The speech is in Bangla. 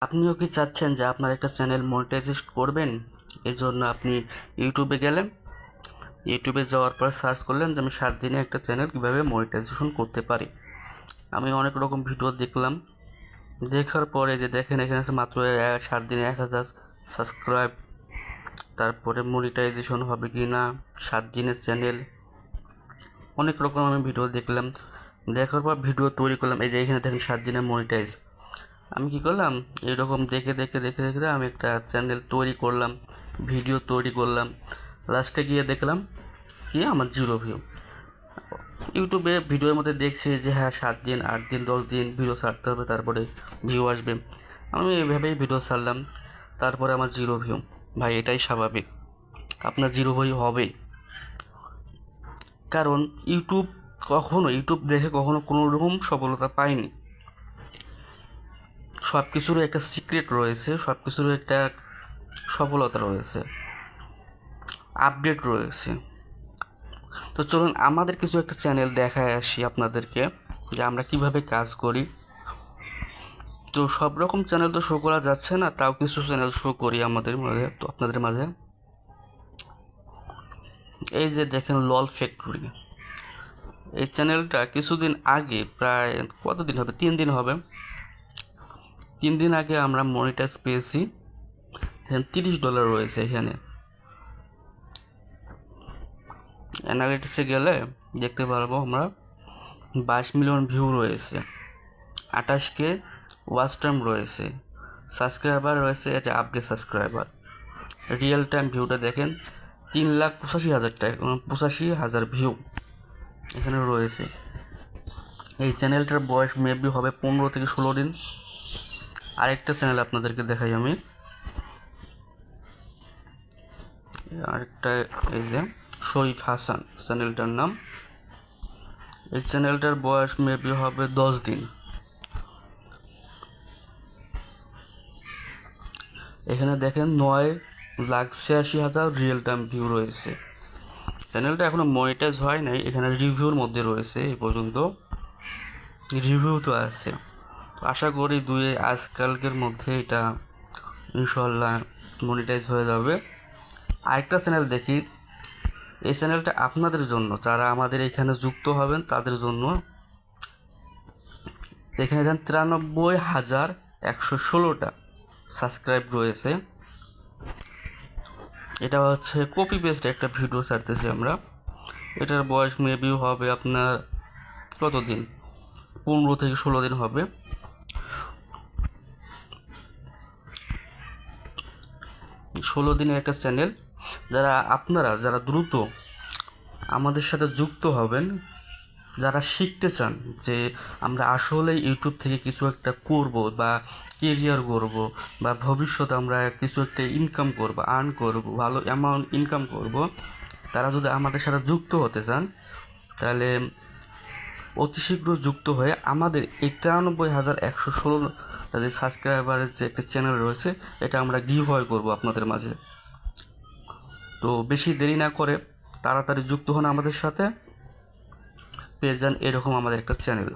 আপনিও কি চাচ্ছেন যে আপনার একটা চ্যানেল মনিটাইজ করবেন? এই জন্য আপনি ইউটিউবে গেলেন, ইউটিউবে যাওয়ার পর সার্চ করলেন যে আমি 7 দিনে একটা চ্যানেল কীভাবে মনিটাইজেশন করতে পারি। আমি অনেক রকম ভিডিও দেখলাম, দেখার পরে যে দেখেন এখানে আছে মাত্র 7 দিনে 1000 সাবস্ক্রাইব, তারপরে মনিটাইজেশন হবে কি না, 7 দিনের চ্যানেল, অনেক রকম আমি ভিডিও দেখলাম। দেখার পর ভিডিও তৈরি করলাম। এই যে এখানে দেখেন 7 দিনে মনিটাইজ। আমি কি করলাম, এরকম দেখে দেখে দেখে দেখে আমি একটা চ্যানেল তৈরি করলাম, ভিডিও তৈরি করলাম। লাস্টে গিয়ে দেখলাম কি আমার 0 ভিউ। ইউটিউবে ভিডিওর মধ্যে দেখছি যে হ্যাঁ 7 দিন 8 দিন 10 দিন ভিডিও ছাড়তে হবে, তারপরে ভিউ আসবে। আমি এইভাবেই ভিডিও ছাড়লাম, তারপরে আমার 0 ভিউ। ভাই এটাই স্বাভাবিক, আপনার 0 ভিউ হবেই। কারণ ইউটিউব দেখে কখনো কোনো রকম সফলতা পায়নি। সব কিছুরই একটা সিক্রেট রয়েছে, সব কিছুরই একটা সফলতা রয়েছে, আপডেট রয়েছে। তো চলুন আমাদের কিছু একটা চ্যানেল দেখায় আসি আপনাদেরকে যে আমরা কিভাবে কাজ করি। তো সব রকম চ্যানেল তো শো করা যাচ্ছে না, তাও কিছু চ্যানেল শো করি আমাদের মাঝে, তো আপনাদের মাঝে। এই যে দেখেন লল ফ্যাক্টরি, এই চ্যানেলটা কিছুদিন আগে, প্রায় কতদিন হবে, 3 দিন হবে, 3 দিন আগে আমরা মনিটাইজ পেয়েছি। দেখেন $30 রয়েছে এখানে। অ্যানালিটিক্সে গেলে দেখতে পারবো আমরা 22 মিলিয়ন ভিউ রয়েছে, 28K ওয়াচ টাইম রয়েছে, সাবস্ক্রাইবার রয়েছে, এটা আপডেট সাবস্ক্রাইবার। রিয়েল টাইম ভিউটা দেখেন 3,85,000 টাকা, 85,000 ভিউ এখানে রয়েছে। এই চ্যানেলটার বয়স মেবি হবে 15 থেকে 16 দিন। আরেকটা চ্যানেল আপনাদেরকে দেখাই আমি, আরেকটা এই যে শরীফ হাসান চ্যানেলটার নাম। এই চ্যানেলটার বয়স মেবি হবে 10 দিন। এখানে দেখেন 9,86,000 রিয়েল টাইম ভিউ রয়েছে। চ্যানেলটা এখনও মনিটাইজ হয় নাই, এখানে রিভিউর মধ্যে রয়েছে। এই পর্যন্ত রিভিউ তো আছে, তো আশা করি আজকালকের মধ্যে এটা ইনশাল্লাহ মনিটাইজ হয়ে যাবে। আরেকটা চ্যানেল দেখি, এই চ্যানেলটা আপনাদের জন্য, যারা আমাদের এখানে যুক্ত হবেন তাদের জন্য। এখানে দেখেন 93,116টা সাবস্ক্রাইব রয়েছে। এটা হচ্ছে কপি পেস্ট একটা ভিডিও ছাড়তেছি আমরা। এটার বয়স মেবি হবে আপনার কতদিন, 15 থেকে 16 দিন হবে। 16 দিনের একটা চ্যানেল। যারা দ্রুত আমাদের সাথে যুক্ত হবেন, যারা শিখতে চান যে আমরা আসলে ইউটিউব থেকে কিছু একটা করব বা কেরিয়ার করব, বা ভবিষ্যতে আমরা কিছু একটা ইনকাম করব, আর্ন করব, ভালো অ্যামাউন্ট ইনকাম করব, তারা যদি আমাদের সাথে যুক্ত হতে চান তাহলে অতি শীঘ্র যুক্ত হয়ে আমাদের এই 93,116 যে সাবস্ক্রাইবারের যে একটা চ্যানেল রয়েছে, এটা আমরা গিভ অ্যাওয়ে করবো আপনাদের মাঝে। তো বেশি দেরি না করে তাড়াতাড়ি যুক্ত হন আমাদের সাথে, পেয়ে যান এরকম আমাদের একটা চ্যানেল।